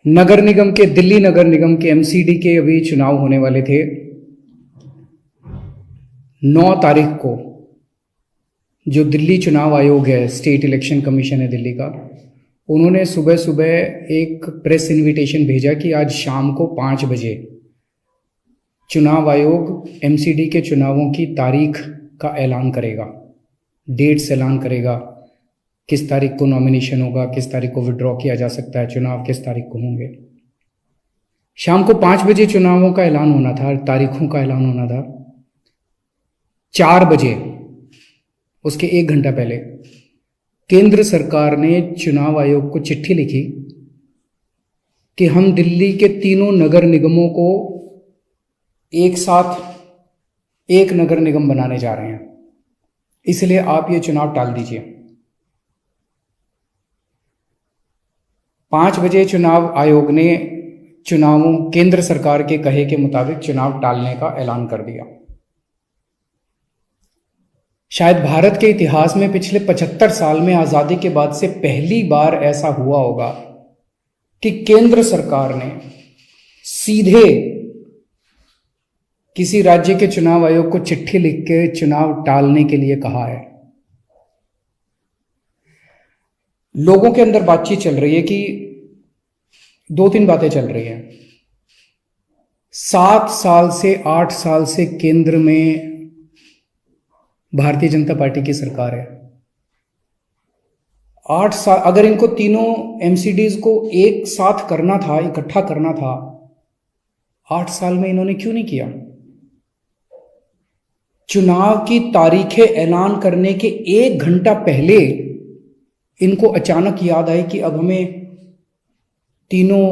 नगर निगम के दिल्ली नगर निगम के एमसीडी के अभी चुनाव होने वाले थे 9 तारीख को। जो दिल्ली चुनाव आयोग है, स्टेट इलेक्शन कमीशन है दिल्ली का, उन्होंने सुबह सुबह एक प्रेस इनविटेशन भेजा कि आज शाम को 5 बजे चुनाव आयोग एमसीडी के चुनावों की तारीख का ऐलान करेगा, डेट्स ऐलान करेगा, किस तारीख को नॉमिनेशन होगा, किस तारीख को विड्रॉ किया जा सकता है, चुनाव किस तारीख को होंगे। शाम को 5 बजे चुनावों का ऐलान होना था, तारीखों का ऐलान होना था। 4 बजे, उसके 1 घंटा पहले, केंद्र सरकार ने चुनाव आयोग को चिट्ठी लिखी कि हम दिल्ली के तीनों नगर निगमों को एक साथ एक नगर निगम बनाने जा रहे हैं, इसलिए आप ये चुनाव टाल दीजिए। 5 बजे चुनाव आयोग ने केंद्र सरकार के कहे के मुताबिक चुनाव टालने का ऐलान कर दिया। शायद भारत के इतिहास में पिछले 75 साल में आजादी के बाद से पहली बार ऐसा हुआ होगा कि केंद्र सरकार ने सीधे किसी राज्य के चुनाव आयोग को चिट्ठी लिख के चुनाव टालने के लिए कहा है। लोगों के अंदर बातचीत चल रही है कि 2-3 बातें चल रही हैं। 7 साल से 8 साल से केंद्र में भारतीय जनता पार्टी की सरकार है। 8 साल, अगर इनको तीनों एमसीडीज को एक साथ करना था, इकट्ठा करना था, 8 साल में इन्होंने क्यों नहीं किया? चुनाव की तारीखें ऐलान करने के 1 घंटा पहले इनको अचानक याद आई कि अब हमें तीनों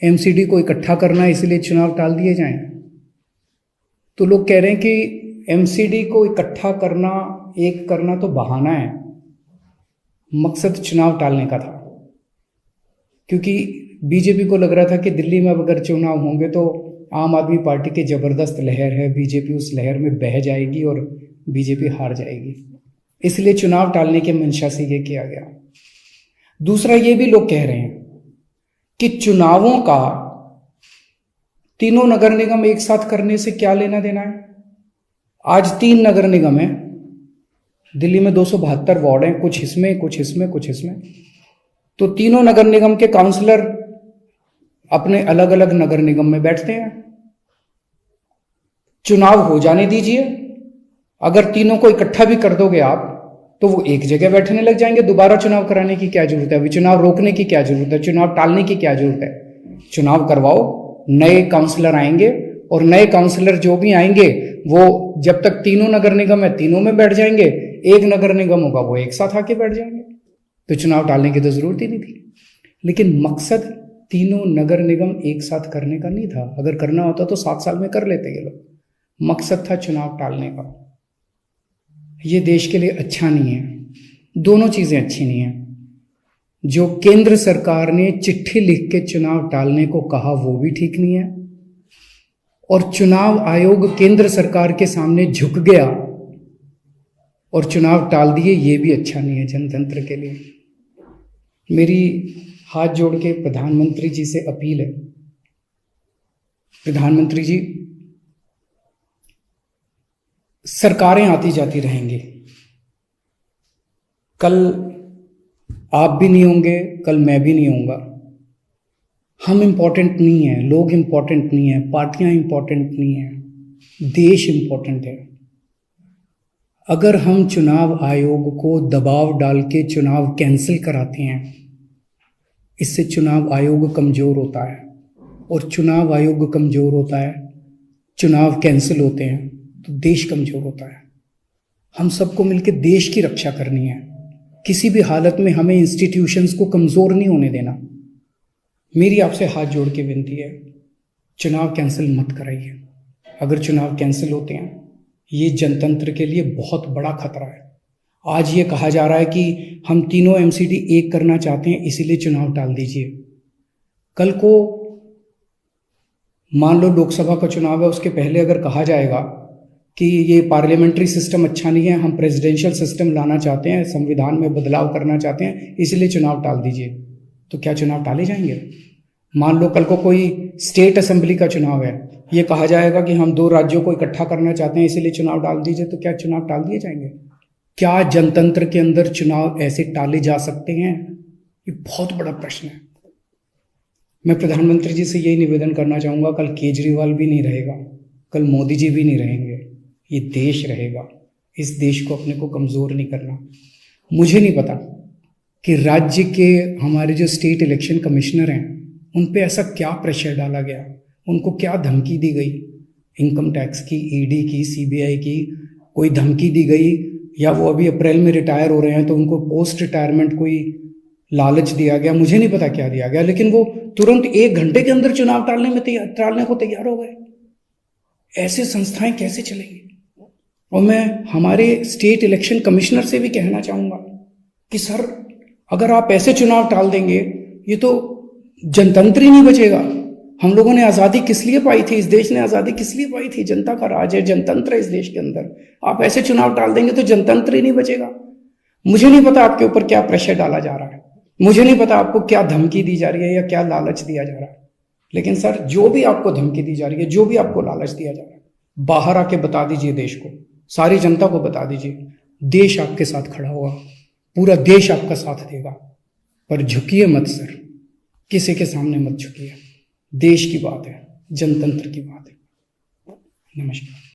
एमसीडी को इकट्ठा करना है, इसलिए चुनाव टाल दिए जाएं। तो लोग कह रहे हैं कि एमसीडी को इकट्ठा करना, एक करना तो बहाना है, मकसद चुनाव टालने का था। क्योंकि बीजेपी को लग रहा था कि दिल्ली में अगर चुनाव होंगे तो आम आदमी पार्टी की जबरदस्त लहर है, बीजेपी उस लहर में बह जाएगी और बीजेपी हार जाएगी, इसलिए चुनाव टालने के मंशा से ये किया गया। दूसरा, ये भी लोग कह रहे हैं कि चुनावों का तीनों नगर निगम एक साथ करने से क्या लेना देना है। आज 3 नगर निगम है दिल्ली में, 272 वार्ड हैं, कुछ इसमें कुछ इसमें कुछ इसमें। तो तीनों नगर निगम के काउंसलर अपने अलग अलग नगर निगम में बैठते हैं। चुनाव हो जाने दीजिए, अगर तीनों को इकट्ठा भी कर दोगे आप तो वो एक जगह बैठने लग जाएंगे। दोबारा चुनाव कराने की क्या जरूरत है? अभी चुनाव रोकने की क्या जरूरत है? चुनाव टालने की क्या जरूरत है? चुनाव करवाओ, नए काउंसलर आएंगे और नए काउंसलर जो भी आएंगे वो जब तक तीनों नगर निगम है तीनों में बैठ जाएंगे, एक नगर निगम होगा वो एक साथ आके बैठ जाएंगे। तो चुनाव टालने की तो जरूरत ही नहीं थी। लेकिन मकसद तीनों नगर निगम एक साथ करने का नहीं था। अगर करना होता तो 7 साल में कर लेते ये लोग। मकसद था चुनाव टालने का। ये देश के लिए अच्छा नहीं है, दोनों चीजें अच्छी नहीं है। जो केंद्र सरकार ने चिट्ठी लिख के चुनाव टालने को कहा वो भी ठीक नहीं है, और चुनाव आयोग केंद्र सरकार के सामने झुक गया और चुनाव टाल दिए, ये भी अच्छा नहीं है जनतंत्र के लिए। मेरी हाथ जोड़ के प्रधानमंत्री जी से अपील है, प्रधानमंत्री जी, सरकारें आती जाती रहेंगी, कल आप भी नहीं होंगे, कल मैं भी नहीं होऊंगा। हम इंपॉर्टेंट नहीं है, लोग इंपॉर्टेंट नहीं है, पार्टियां इंपॉर्टेंट नहीं है, देश इंपॉर्टेंट है। अगर हम चुनाव आयोग को दबाव डाल के चुनाव कैंसिल कराते हैं, इससे चुनाव आयोग कमजोर होता है, और चुनाव आयोग कमजोर होता है, चुनाव कैंसिल होते हैं तो देश कमजोर होता है। हम सबको मिलकर देश की रक्षा करनी है। किसी भी हालत में हमें इंस्टीट्यूशंस को कमजोर नहीं होने देना। मेरी आपसे हाथ जोड़ के विनती है, चुनाव कैंसिल मत कराइए। अगर चुनाव कैंसिल होते हैं, ये जनतंत्र के लिए बहुत बड़ा खतरा है। आज ये कहा जा रहा है कि हम तीनों एमसीडी एक करना चाहते हैं, इसीलिए चुनाव टाल दीजिए। कल को मान लो लोकसभा का चुनाव है, उसके पहले अगर कहा जाएगा कि ये पार्लियामेंट्री सिस्टम अच्छा नहीं है, हम प्रेसिडेंशियल सिस्टम लाना चाहते हैं, संविधान में बदलाव करना चाहते हैं, इसलिए चुनाव टाल दीजिए, तो क्या चुनाव टाले जाएंगे? मान लो कल को कोई स्टेट असेंबली का चुनाव है, ये कहा जाएगा कि हम 2 राज्यों को इकट्ठा करना चाहते हैं इसीलिए चुनाव डाल दीजिए, तो क्या चुनाव टाल दिए जाएंगे? क्या जनतंत्र के अंदर चुनाव ऐसे टाले जा सकते हैं? ये बहुत बड़ा प्रश्न है। मैं प्रधानमंत्री जी से यही निवेदन करना चाहूँगा, कल केजरीवाल भी नहीं रहेगा, कल मोदी जी भी नहीं रहेंगे, ये देश रहेगा। इस देश को अपने को कमज़ोर नहीं करना। मुझे नहीं पता कि राज्य के हमारे जो स्टेट इलेक्शन कमिश्नर हैं उन पे ऐसा क्या प्रेशर डाला गया, उनको क्या धमकी दी गई, इनकम टैक्स की, ईडी की, सीबीआई की कोई धमकी दी गई, या वो अभी अप्रैल में रिटायर हो रहे हैं तो उनको पोस्ट रिटायरमेंट कोई लालच दिया गया, मुझे नहीं पता क्या दिया गया, लेकिन वो तुरंत 1 घंटे के अंदर चुनाव टालने को तैयार हो गए। ऐसे संस्थाएं कैसे चलेंगी? और मैं हमारे स्टेट इलेक्शन कमिश्नर से भी कहना चाहूँगा कि सर, अगर आप ऐसे चुनाव टाल देंगे, ये तो जनतंत्र ही नहीं बचेगा। हम लोगों ने आज़ादी किस लिए पाई थी? इस देश ने आज़ादी किस लिए पाई थी? जनता का राज है, जनतंत्र है इस देश के अंदर। आप ऐसे चुनाव टाल देंगे तो जनतंत्र ही नहीं बचेगा। मुझे नहीं पता आपके ऊपर क्या प्रेशर डाला जा रहा है, मुझे नहीं पता आपको क्या धमकी दी जा रही है या क्या लालच दिया जा रहा है, लेकिन सर, जो भी आपको धमकी दी जा रही है, जो भी आपको लालच दिया जा रहा है, बाहर आके बता दीजिए देश को, सारी जनता को बता दीजिए। देश आपके साथ खड़ा हुआ, पूरा देश आपका साथ देगा। पर झुकिए मत सर, किसी के सामने मत झुकिए। देश की बात है, जनतंत्र की बात है। नमस्कार।